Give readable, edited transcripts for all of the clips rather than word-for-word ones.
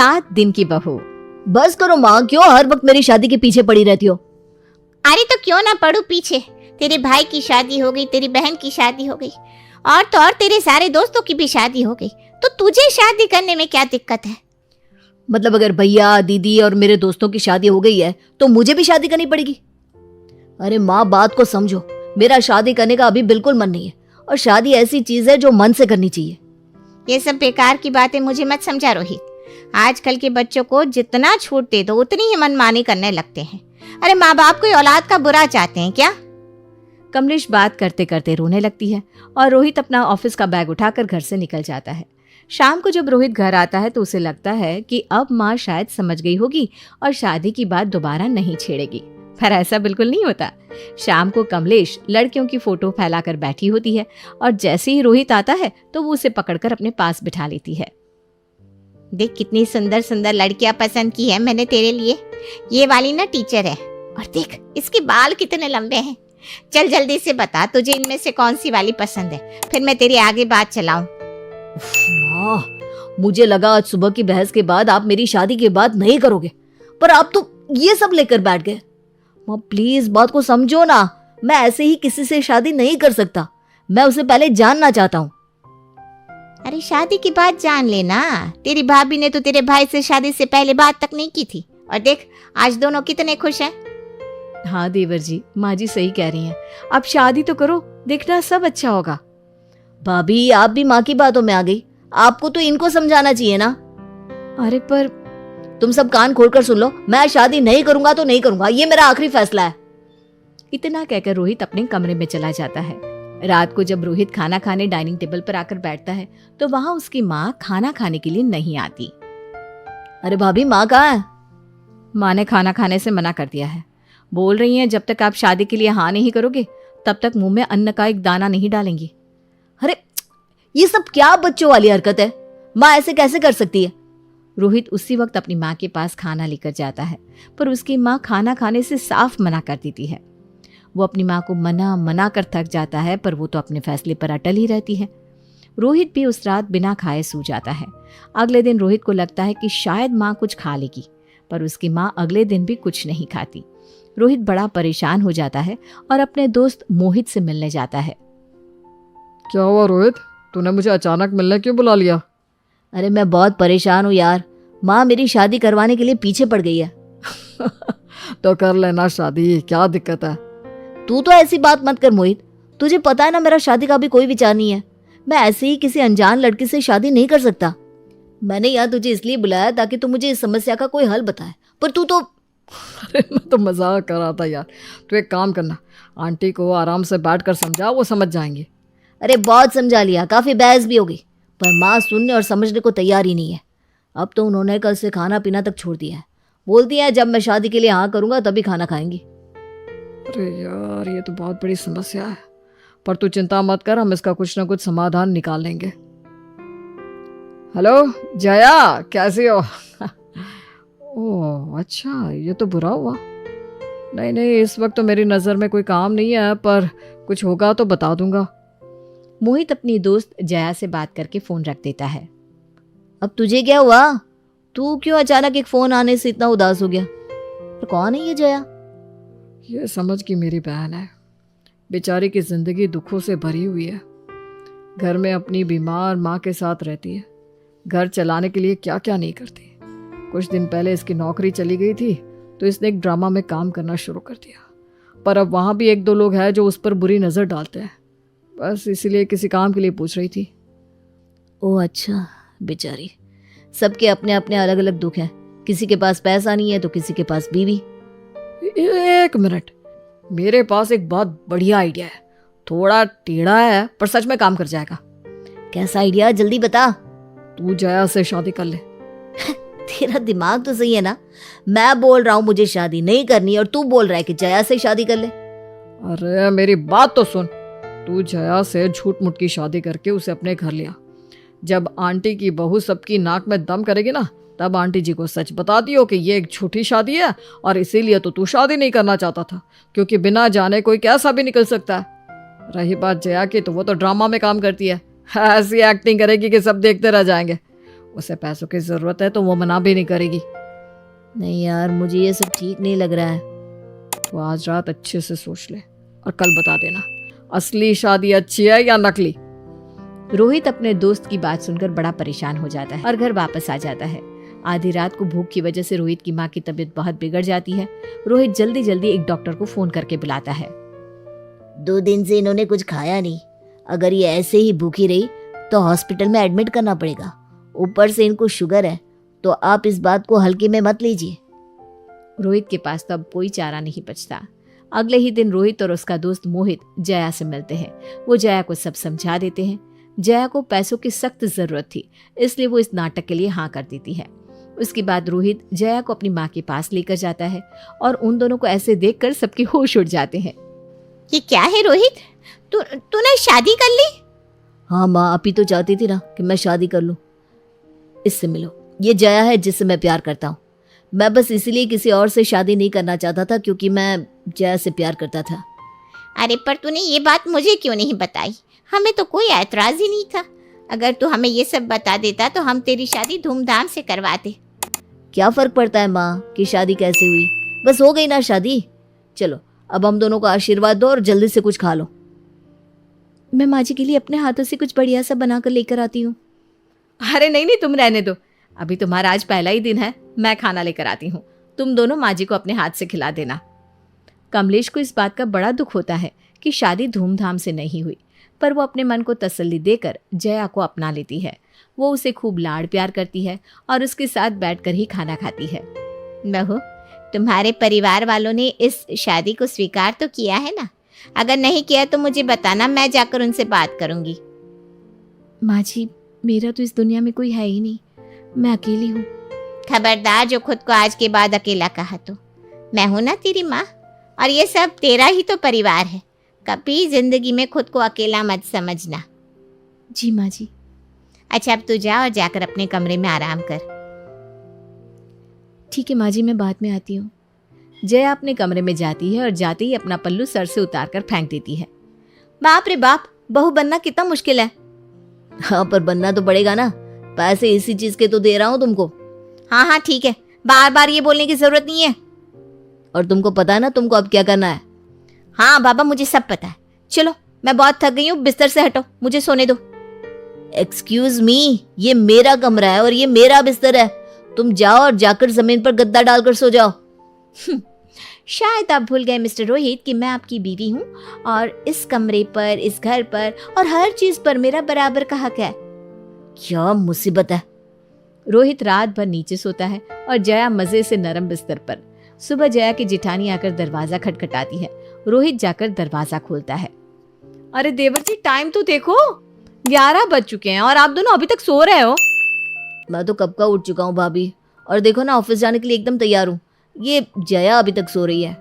7 दिन की बहू। बस करो माँ, क्यों हर वक्त मेरी शादी के पीछे पड़ी रहती हो? अरे तो क्यों ना पड़ू पीछे, तेरे भाई की शादी हो गई, तेरी बहन की शादी हो गई, और तो और तेरे सारे दोस्तों की भी शादी हो गई, तो तुझे शादी करने में क्या दिक्कत है? मतलब अगर भैया दीदी और मेरे दोस्तों की शादी हो गई है तो मुझे भी शादी करनी पड़ेगी? अरे माँ, बात को समझो, मेरा शादी करने का अभी बिल्कुल मन नहीं है, और शादी ऐसी चीज है जो मन से करनी चाहिए। ये सब बेकार की बातें मुझे मत समझा रोहित। आजकल के बच्चों को जितना छूट दे दो उतनी ही मनमानी करने लगते हैं। अरे माँ बाप कोई औलाद का बुरा चाहते हैं क्या? कमलेश बात करते करते रोने लगती है और रोहित अपना ऑफिस का बैग उठाकर घर से निकल जाता है। शाम को जब रोहित घर आता है तो उसे लगता है कि अब माँ शायद समझ गई होगी और शादी की बात दोबारा नहीं छेड़ेगी, पर ऐसा बिल्कुल नहीं होता। शाम को कमलेश लड़कियों की फोटो फैलाकर बैठी होती है और जैसे ही रोहित आता है तो वो उसे पकड़कर अपने पास बिठा लेती है। देख कितनी सुंदर सुंदर लड़कियां पसंद की है मैंने तेरे लिए। ये वाली ना टीचर है, और देख इसके बाल कितने लंबे हैं। चल जल्दी से बता तुझे इनमें से कौन सी वाली पसंद है, फिर मैं तेरी आगे बात चलाऊं। माँ, मुझे लगा आज सुबह की बहस के बाद आप मेरी शादी की बात नहीं करोगे, पर आप तो ये सब लेकर बैठ गए। माँ प्लीज बात को समझो ना, मैं ऐसे ही किसी से शादी नहीं कर सकता, मैं उसे पहले जानना चाहता हूँ। अरे शादी की बात जान लेना, तेरी भाभी ने तो तेरे भाई से शादी से पहले बात तक नहीं की थी, और देख आज दोनों कितने खुश हैं। हाँ देवर जी, माँ जी सही कह रही हैं, आप शादी तो करो, देखना सब अच्छा होगा। भाभी आप भी माँ की बातों में आ गई, आपको तो इनको समझाना चाहिए ना। अरे पर तुम सब कान खोलकर सुन लो, मैं शादी नहीं करूंगा तो नहीं करूंगा, ये मेरा आखिरी फैसला है। इतना कहकर रोहित अपने कमरे में चला जाता है। रात को जब रोहित खाना खाने डाइनिंग टेबल पर आकर बैठता है तो वहां उसकी माँ खाना खाने के लिए नहीं आती। अरे भाभी माँ कहाँ है? माँ ने खाना खाने से मना कर दिया है, बोल रही हैं जब तक आप शादी के लिए हाँ नहीं करोगे तब तक मुंह में अन्न का एक दाना नहीं डालेंगी। अरे ये सब क्या बच्चों वाली हरकत है, माँ ऐसे कैसे कर सकती है? रोहित उसी वक्त अपनी माँ के पास खाना लेकर जाता है, पर उसकी माँ खाना खाने से साफ मना कर देती है। वो अपनी माँ को मना कर थक जाता है, पर वो तो अपने फैसले पर अटल ही रहती है। रोहित भी उस रात बिना खाए सो जाता है। अगले दिन रोहित को लगता है कि शायद माँ कुछ खा लेगी, पर उसकी माँ अगले दिन भी कुछ नहीं खाती। रोहित बड़ा परेशान हो जाता है और अपने दोस्त मोहित से मिलने जाता है। क्या हुआ रोहित, तूने मुझे अचानक मिलने क्यों बुला लिया? अरे मैं बहुत परेशान हूँ यार, माँ मेरी शादी करवाने के लिए पीछे पड़ गई है। तो कर लेना शादी, क्या दिक्कत है? तू तो ऐसी बात मत कर मोहित, तुझे पता है ना मेरा शादी का भी कोई विचार नहीं है। मैं ऐसे ही किसी अनजान लड़की से शादी नहीं कर सकता। मैंने यहाँ तुझे इसलिए बुलाया ताकि तू मुझे इस समस्या का कोई हल बताए, पर तू तो अरे मैं तो मजाक कर रहा था यार। तू एक काम करना, आंटी को आराम से बैठ कर समझा, वो समझ जाएंगे। अरे बहुत समझा लिया, काफी बहस भी हो गई, पर माँ सुनने और समझने को तैयार ही नहीं है। अब तो उन्होंने कल से खाना पीना तक छोड़ दिया है, बोलती है जब मैं शादी के लिए हाँ करूंगा तभी खाना खाएंगी। अरे यार ये तो बहुत बड़ी समस्या है, पर तू चिंता मत कर, हम इसका कुछ ना कुछ समाधान निकाल लेंगे। हेलो जया, कैसी हो? ओह अच्छा, ये तो बुरा हुआ। नहीं इस वक्त तो मेरी नज़र में कोई काम नहीं है, पर कुछ होगा तो बता दूंगा। मोहित अपनी दोस्त जया से बात करके फोन रख देता है। अब तुझे क्या हुआ? तू क्यों अचानक एक फोन आने से इतना उदास हो गया? तो कौन है ये जया? ये समझ की मेरी बहन है, बेचारी की जिंदगी दुखों से भरी हुई है। घर में अपनी बीमार माँ के साथ रहती है, घर चलाने के लिए क्या क्या नहीं करती। कुछ दिन पहले इसकी नौकरी चली गई थी तो इसने एक ड्रामा में काम करना शुरू कर दिया, पर अब वहाँ भी एक दो लोग हैं जो उस पर बुरी नज़र डालते हैं। बस इसीलिए किसी काम के लिए पूछ रही थी। ओह अच्छा, बेचारी, सबके अपने अपने अलग अलग दुख हैं। किसी के पास पैसा नहीं है तो किसी के पास बीवी। एक मिनट, मेरे पास एक बहुत बढ़िया आइडिया है, थोड़ा टेढ़ा है पर सच में काम कर जाएगा। कैसा आइडिया, जल्दी बता। तू जया से शादी कर ले। तेरा दिमाग तो सही है ना, मैं बोल रहा हूँ मुझे शादी नहीं करनी और तू बोल रहा है कि जया से शादी कर ले। अरे मेरी बात तो सुन, तू जया से झूठ मूठ की शादी करके उसे अपने घर लिया। जब आंटी की बहू सबकी नाक में दम करेगी ना, तब आंटी जी को सच बता दियो कि ये एक झूठी शादी है और इसीलिए तो तू शादी नहीं करना चाहता था, क्योंकि बिना जाने कोई कैसा भी निकल सकता है। रही बात जया की, तो वो तो ड्रामा में काम करती है, ऐसी एक्टिंग करेगी कि सब देखते रह जाएंगे। उसे पैसों की जरूरत है तो वो मना भी नहीं करेगी। नहीं यार, मुझे ये सब ठीक नहीं लग रहा है। तो आज रात अच्छे से सोच ले और कल बता देना असली शादी अच्छी है या नकली। रोहित अपने दोस्त की बात सुनकर बड़ा परेशान हो जाता है और घर वापस आ जाता है। आधी रात को भूख की वजह से रोहित की माँ की तबीयत बहुत बिगड़ जाती है। रोहित जल्दी जल्दी एक डॉक्टर को फोन करके बुलाता है। 2 दिन से इन्होंने कुछ खाया नहीं, अगर ये ऐसे ही भूखी रही तो हॉस्पिटल में एडमिट करना पड़ेगा। ऊपर से इनको शुगर है, तो आप इस बात को हल्के में मत लीजिए। रोहित के पास तो अब कोई चारा नहीं बचता। अगले ही दिन रोहित और उसका दोस्त मोहित जया से मिलते हैं। वो जया को सब समझा देते हैं। जया को पैसों की सख्त जरूरत थी, इसलिए वो इस नाटक के लिए हाँ कर देती है। उसके बाद रोहित जया को अपनी माँ के पास लेकर जाता है और उन दोनों को ऐसे देखकर सबके होश उड़ जाते हैं। ये क्या है रोहित, तूने शादी कर ली? हाँ माँ, आप ही तो चाहती थी ना कि मैं शादी कर लूँ। इससे मिलो, ये जया है जिससे मैं प्यार करता हूँ। मैं बस इसलिए किसी और से शादी नहीं करना चाहता था क्योंकि मैं जया से प्यार करता था। अरे पर तूने ये बात मुझे क्यों नहीं बताई? हमें तो कोई ऐतराज ही नहीं था। अगर तू हमें ये सब बता देता तो हम तेरी शादी धूमधाम से करवाते। क्या फर्क पड़ता है माँ कि शादी कैसे हुई, बस हो गई ना शादी। चलो अब हम दोनों को आशीर्वाद दो और जल्दी से कुछ खा लो। मैं माँ जी के लिए अपने हाथों से कुछ बढ़िया सा बनाकर लेकर आती हूँ। अरे नहीं नहीं, तुम रहने दो, अभी तुम्हारा आज पहला ही दिन है। मैं खाना लेकर आती हूँ, तुम दोनों माँ जी को अपने हाथ से खिला देना। कमलेश को इस बात का बड़ा दुख होता है कि शादी धूमधाम से नहीं हुई, पर वो अपने मन को तसल्ली देकर जया को अपना लेती है। वो उसे खूब लाड़ प्यार करती है और उसके साथ बैठकर ही खाना खाती है। बहू, तुम्हारे परिवार वालों ने इस शादी को स्वीकार तो किया है ना? अगर नहीं किया तो मुझे बताना, मैं जाकर उनसे बात करूंगी। माँ जी, मेरा तो इस दुनिया में कोई है ही नहीं, मैं अकेली हूँ। खबरदार जो खुद को आज के बाद अकेला कहा तो। मैं हूं ना तेरी माँ, और ये सब तेरा ही तो परिवार है। कभी जिंदगी में खुद को अकेला मत समझना। जी माँ जी। अच्छा, अब तू जा और जाकर अपने कमरे में आराम कर। ठीक है माँ जी, मैं बाद में आती हूँ। जया अपने कमरे में जाती है और जाते ही अपना पल्लू सर से उतारकर फेंक देती है। बाप रे बाप, बहू बनना कितना मुश्किल है। हाँ, पर बनना तो पड़ेगा ना, पैसे इसी चीज के तो दे रहा हूँ तुमको। हाँ हाँ ठीक है, बार बार ये बोलने की जरूरत नहीं है। और तुमको पता है ना तुमको अब क्या करना है। हाँ बाबा, मुझे सब पता है। चलो, मैं बहुत थक गई हूँ, बिस्तर से हटो, मुझे सोने दो। एक्सक्यूज मी, ये मेरा कमरा है और ये मेरा बिस्तर है। तुम जाओ और जाकर जमीन पर गद्दा डालकर सो जाओ। शायद आप भूल गए मिस्टर रोहित कि मैं आपकी बीवी हूँ और इस कमरे पर, इस घर पर और हर चीज पर मेरा बराबर का हक है। क्या मुसीबत है। रोहित रात भर नीचे सोता है और जया मजे से नरम बिस्तर पर। सुबह जया की जिठानी आकर दरवाजा खटखटाती है। रोहित जाकर दरवाजा खोलता है। अरे देवर जी, टाइम तो देखो, 11 बज चुके हैं और आप दोनों अभी तक सो रहे हो। मैं तो कब का उठ चुका हूँ भाभी, और देखो ना ऑफिस जाने के लिए एकदम तैयार हूँ। ये जया अभी तक सो रही है।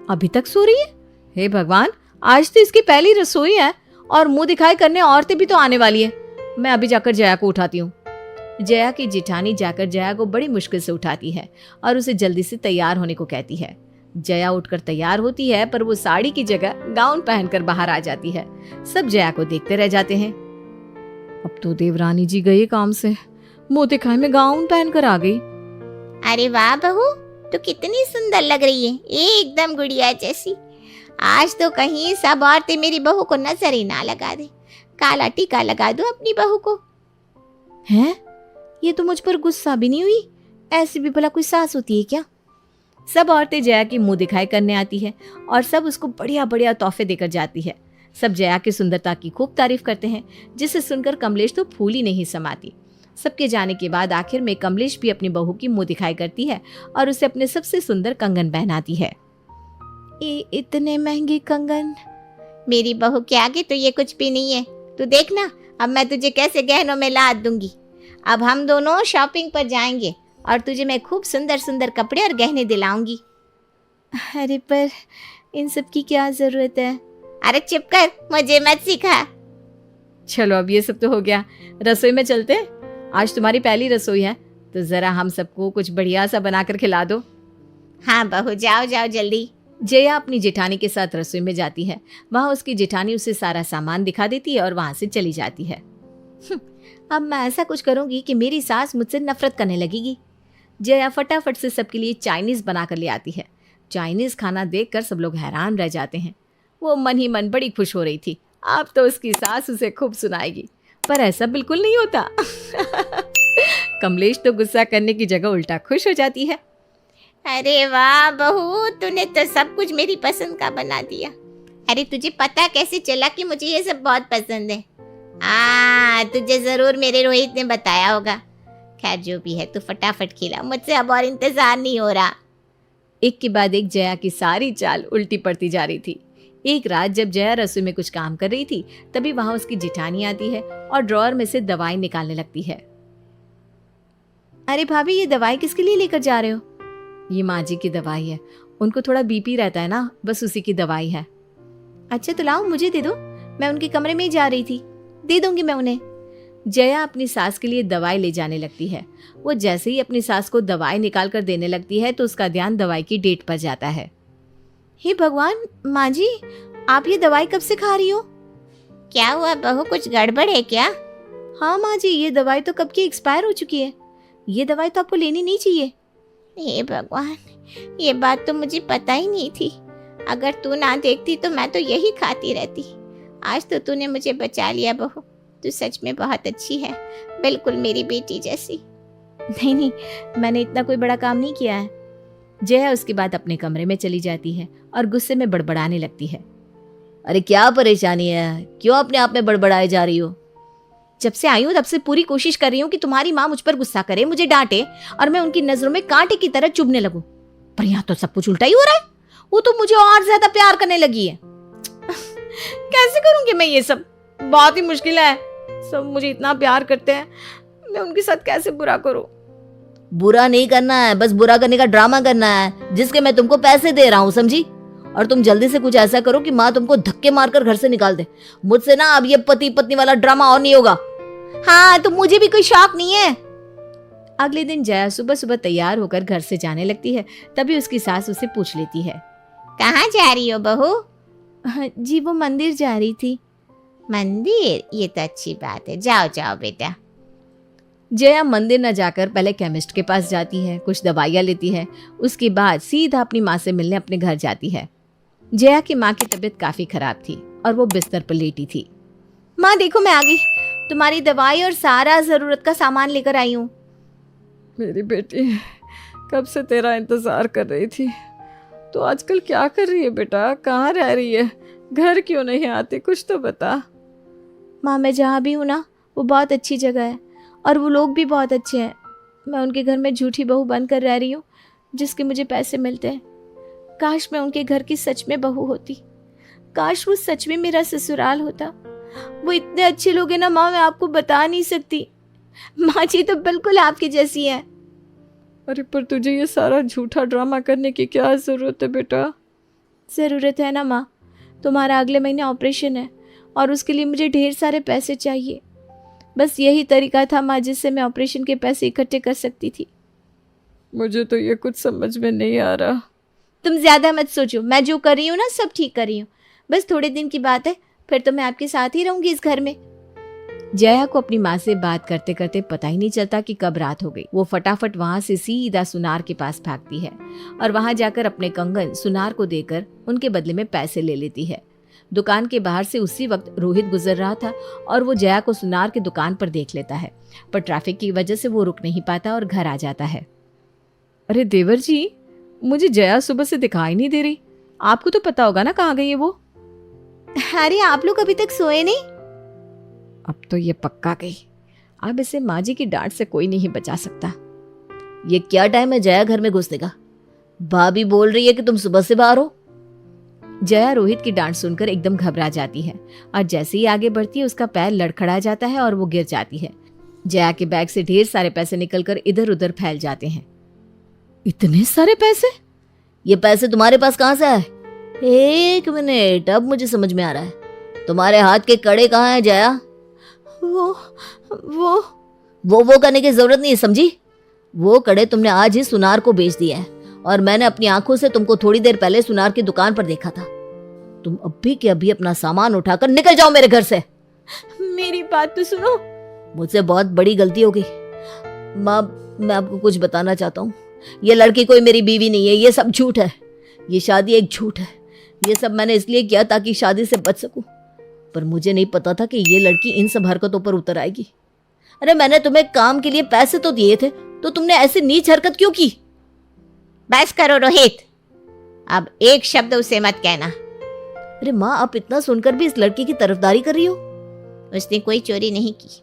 अभी तक सो रही है? हे भगवान, आज तो इसकी पहली रसोई है और मुंह दिखाई करने औरतें भी तो आने वाली है। मैं अभी जाकर जया को उठाती हूँ। जया की जिठानी जाकर जया को बड़ी मुश्किल से उठाती है और उसे जल्दी से तैयार होने को कहती है। जया उठकर तैयार होती है, पर वो साड़ी की जगह गाउन पहनकर बाहर आ जाती है। सब जया को देखते रह जाते हैं। अब तो देवरानी जी गई काम से, मुंह दिखाई में गाउन पहनकर आ गई। अरे वाह बहू, तो कितनी सुंदर लग रही है, एकदम गुड़िया जैसी। आज तो कहीं सब औरतें मेरी बहू को नजर ही ना लगा दे। काला टीका लगा दो अपनी बहू को। हैं? ये तो मुझ पर गुस्सा भी नहीं हुई। ऐसी भी भला कोई सास होती है क्या? सब औरतें जया की मुंह दिखाई करने आती है और सब उसको बढ़िया बढ़िया तोहफे देकर जाती है। सब जया की सुंदरता की खूब तारीफ करते हैं, जिसे सुनकर कमलेश तो फूल ही नहीं समाती। सबके जाने के बाद आखिर में कमलेश भी अपनी बहू की मुंह दिखाई करती है और उसे अपने सबसे सुंदर कंगन पहनाती है। इतने महंगे कंगन मेरी बहू के आगे तो ये कुछ भी नहीं है। तू देखना, अब मैं तुझे कैसे गहनों में लाद दूंगी। अब हम दोनों शॉपिंग पर जाएंगे और तुझे मैं खूब सुंदर सुंदर कपड़े और गहने दिलाऊंगी। अरे पर इन सब की क्या जरूरत है? अरे चुप कर, मुझे मत सिखा। चलो अब ये सब तो हो गया, रसोई में चलते हैं। आज तुम्हारी पहली रसोई है, तो जरा हम सबको कुछ बढ़िया सा बनाकर खिला दो। हाँ बहू, जाओ जाओ जल्दी। जया अपनी जेठानी के साथ रसोई में जाती है। वहाँ उसकी जेठानी उसे सारा सामान दिखा देती है और वहाँ से चली जाती है। अब मैं ऐसा कुछ करूंगी कि मेरी सास मुझसे नफरत करने लगेगी। जया फटाफट से सबके लिए चाइनीज बनाकर ले आती है। चाइनीज खाना देखकर सब लोग हैरान रह जाते हैं। वो मन ही मन बड़ी खुश हो रही थी। अब तो उसकी सास उसे खूब सुनाएगी, पर ऐसा बिल्कुल नहीं होता। कमलेश तो गुस्सा करने की जगह उल्टा खुश हो जाती है। अरे वाह बहू, तूने तो सब कुछ मेरी पसंद का बना दिया। अरे तुझे पता कैसे चला कि मुझे ये सब बहुत पसंद है? तुझे जरूर मेरे रोहित ने बताया होगा। खैर जो भी है, तू फटाफट खिला, मुझसे अब और इंतजार नहीं हो रहा। एक के बाद एक जया की सारी चाल उल्टी पड़ती जा रही थी। एक रात जब जया रसोई में कुछ काम कर रही थी, तभी वहां उसकी जेठानी आती है और ड्रॉअर में से दवाई निकालने लगती है। अरे भाभी, ये दवाई किसके लिए लेकर जा रहे हो? ये माँ जी की दवाई है, उनको थोड़ा बीपी रहता है ना, बस उसी की दवाई है। अच्छा तो लाओ मुझे दे दो, मैं उनके कमरे में ही जा रही थी, दे दूंगी मैं उन्हें। जया अपनी सास के लिए दवाई ले जाने लगती है। वो जैसे ही अपनी सास को दवाई निकाल कर देने लगती है तो उसका ध्यान दवाई की डेट पर जाता है। हे भगवान, माँ जी आप ये दवाई कब से खा रही हो? क्या हुआ बहू, कुछ गड़बड़ है क्या? हाँ माँ जी, ये दवाई तो कब की एक्सपायर हो चुकी है। ये दवाई तो आपको लेनी नहीं चाहिए। हे भगवान, ये बात तो मुझे पता ही नहीं थी। अगर तू ना देखती तो मैं तो यही खाती रहती। आज तो तूने मुझे बचा लिया बहू, तू सच में बहुत अच्छी है, बिल्कुल मेरी बेटी जैसी। नहीं नहीं, मैंने इतना कोई बड़ा काम नहीं किया है। जया उसके बाद अपने कमरे में चली जाती है और गुस्से में बड़बड़ाने लगती है। अरे क्या परेशानी है, क्यों अपने आप में बड़बड़ाए जा रही हो? जब से आई हूँ तब से पूरी कोशिश कर रही हूँ कि तुम्हारी माँ मुझ पर गुस्सा करे, मुझे डांटे और मैं उनकी नजरों में कांटे की तरह चुभने लगूं। पर यहाँ तो सब कुछ उल्टा ही हो रहा है। वो तो मुझे और ज्यादा प्यार करने लगी है। कैसे करूंगी मैं ये सब? बहुत ही मुश्किल है। सब मुझे इतना प्यार करते हैं, मैं उनके साथ कैसे बुरा करूं? बुरा नहीं करना है, बस बुरा करने का ड्रामा करना है जिसके मैं तुमको पैसे दे रहा हूँ, समझी? और तुम जल्दी से कुछ ऐसा करो कि माँ तुमको धक्के मारकर घर से निकाल दे। मुझसे ना अब ये पति पत्नी वाला ड्रामा और नहीं होगा। हाँ, तो मुझे भी कोई शौक नहीं है। अगले दिन जया सुबह सुबह तैयार होकर घर से जाने लगती है। तभी उसकी सास उसे पूछ लेती है, कहाँ जा रही हो बहू? जी वो मंदिर जा रही थी। मंदिर? ये तो अच्छी बात है, जाओ जाओ बेटा। जया मंदिर न जाकर पहले केमिस्ट के पास जाती है, कुछ दवाइयाँ लेती है। उसके बाद सीधा अपनी माँ से मिलने अपने घर जाती है। जया की माँ की तबीयत काफी खराब थी और वो बिस्तर पर लेटी थी। माँ देखो, मैं आ गई, तुम्हारी दवाई और सारा जरूरत का सामान लेकर आई हूँ। मेरी बेटी कब से तेरा इंतजार कर रही थी। तो आजकल क्या कर रही है बेटा, कहाँ रह रही है, घर क्यों नहीं आती, कुछ तो बता। माँ मैं जहाँ भी हूँ ना, वो बहुत अच्छी जगह है और वो लोग भी बहुत अच्छे हैं। मैं उनके घर में झूठी बहू बनकर रह रही हूँ जिसके मुझे पैसे मिलते हैं। काश मैं उनके घर की सच में बहू होती, काश वो सच में मेरा ससुराल होता। वो इतने अच्छे लोग हैं ना माँ, मैं आपको बता नहीं सकती। माँ जी तो बिल्कुल आपकी जैसी है। अरे पर तुझे ये सारा झूठा ड्रामा करने की क्या जरूरत है बेटा? ज़रूरत है ना माँ, तुम्हारा अगले महीने ऑपरेशन है और उसके लिए मुझे ढेर सारे पैसे चाहिए। बस यही तरीका था माँ जिससे मैं ऑपरेशन के पैसे इकट्ठे कर सकती थी। मुझे तो ये कुछ समझ में नहीं आ रहा। तुम ज़्यादा मत सोचो, मैं जो कर रही हूँ ना सब ठीक कर रही हूँ। बस थोड़े दिन की बात है, फिर तो मैं आपके साथ ही रहूंगी इस घर में। जया को अपनी माँ से बात करते करते पता ही नहीं चलता कि कब रात हो गई। वो फटाफट वहां से सीधा सुनार के पास भागती है और वहां जाकर अपने कंगन सुनार को देकर उनके बदले में पैसे ले लेती है। दुकान के बाहर से उसी वक्त रोहित गुजर रहा था और वो जया को सुनार की दुकान पर देख लेता है, पर ट्रैफिक की वजह से वो रुक नहीं पाता और घर आ जाता है। अरे देवर जी, मुझे जया सुबह से दिखाई नहीं दे रही, आपको तो पता होगा ना कहाँ गई है वो। अरे आप लोग अभी तक सोए नहीं? अब तो ये पक्का गई, अब इसे माँ जी की डांट से कोई नहीं बचा सकता। ये क्या टाइम है जया घर में घुसने का? भाभी बोल रही है कि तुम सुबह से बाहर हो। जया रोहित की डांट सुनकर एकदम घबरा जाती है और जैसे ही आगे बढ़ती है उसका पैर लड़खड़ा जाता है और वो गिर जाती है। जया के बैग से ढेर सारे पैसे निकलकर इधर उधर फैल जाते हैं। इतने सारे पैसे? ये पैसे तुम्हारे पास कहाँ से आए? एक मिनट, अब मुझे समझ में आ रहा है। तुम्हारे हाथ के कड़े कहाँ हैं जया? वो करने की जरूरत नहीं है, समझी? वो कड़े तुमने आज ही सुनार को बेच दिया है और मैंने अपनी आंखों से तुमको थोड़ी देर पहले सुनार की दुकान पर देखा था। तुम अभी के अभी अपना सामान उठाकर निकल जाओ मेरे घर से। मेरी बात तो सुनो। मुझसे बहुत बड़ी गलती हो गई। माँ, मैं आपको कुछ बताना चाहता हूँ। ये लड़की कोई मेरी बीवी नहीं है, ये सब झूठ है। ये शादी एक झूठ है। ये सब मैंने इसलिए किया ताकि शादी से बच सकूं, पर मुझे नहीं पता था कि ये लड़की इन सब हरकतों पर उतर आएगी। अरे मैंने तुम्हें काम के लिए पैसे तो दिए थे, तो तुमने ऐसी नीच हरकत क्यों की? बस करो रोहित, अब एक शब्द उसे मत कहना। अरे माँ, आप इतना सुनकर भी इस लड़की की तरफदारी कर रही हो? उसने कोई चोरी नहीं की,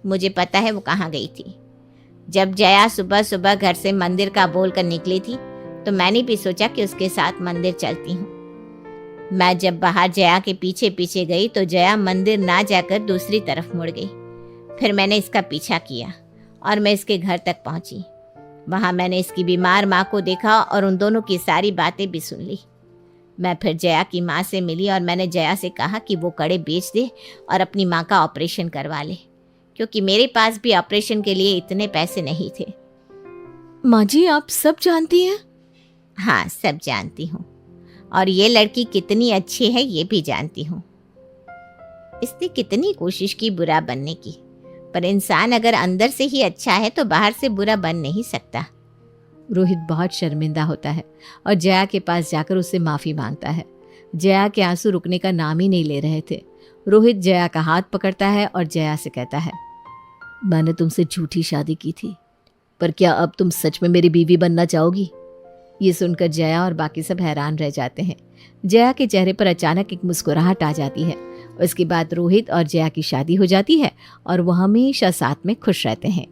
मुझे पता है वो कहाँ गई थी। जब जया सुबह सुबह घर से मंदिर का बोल कर निकली थी तो मैंने भी सोचा कि उसके साथ मंदिर चलती हूँ। मैं जब बाहर जया के पीछे पीछे गई तो जया मंदिर ना जाकर दूसरी तरफ मुड़ गई। फिर मैंने इसका पीछा किया और मैं इसके घर तक पहुंची। वहां मैंने इसकी बीमार माँ को देखा और उन दोनों की सारी बातें भी सुन ली। मैं फिर जया की माँ से मिली और मैंने जया से कहा कि वो कड़े बेच दे और अपनी माँ का ऑपरेशन करवा ले, क्योंकि मेरे पास भी ऑपरेशन के लिए इतने पैसे नहीं थे। माँ जी, आप सब जानती हैं? हाँ, सब जानती हूँ, और ये लड़की कितनी अच्छी है ये भी जानती हूँ। इसने कितनी कोशिश की बुरा बनने की, पर इंसान अगर अंदर से ही अच्छा है तो बाहर से बुरा बन नहीं सकता। रोहित बहुत शर्मिंदा होता है और जया के पास जाकर उससे माफ़ी मांगता है। जया के आंसू रुकने का नाम ही नहीं ले रहे थे। रोहित जया का हाथ पकड़ता है और जया से कहता है, मैंने तुमसे झूठी शादी की थी, पर क्या अब तुम सच में मेरी बीवी बनना चाहोगी? ये सुनकर जया और बाकी सब हैरान रह जाते हैं। जया के चेहरे पर अचानक एक मुस्कुराहट आ जाती है। उसके बाद रोहित और जया की शादी हो जाती है और वो हमेशा साथ में खुश रहते हैं।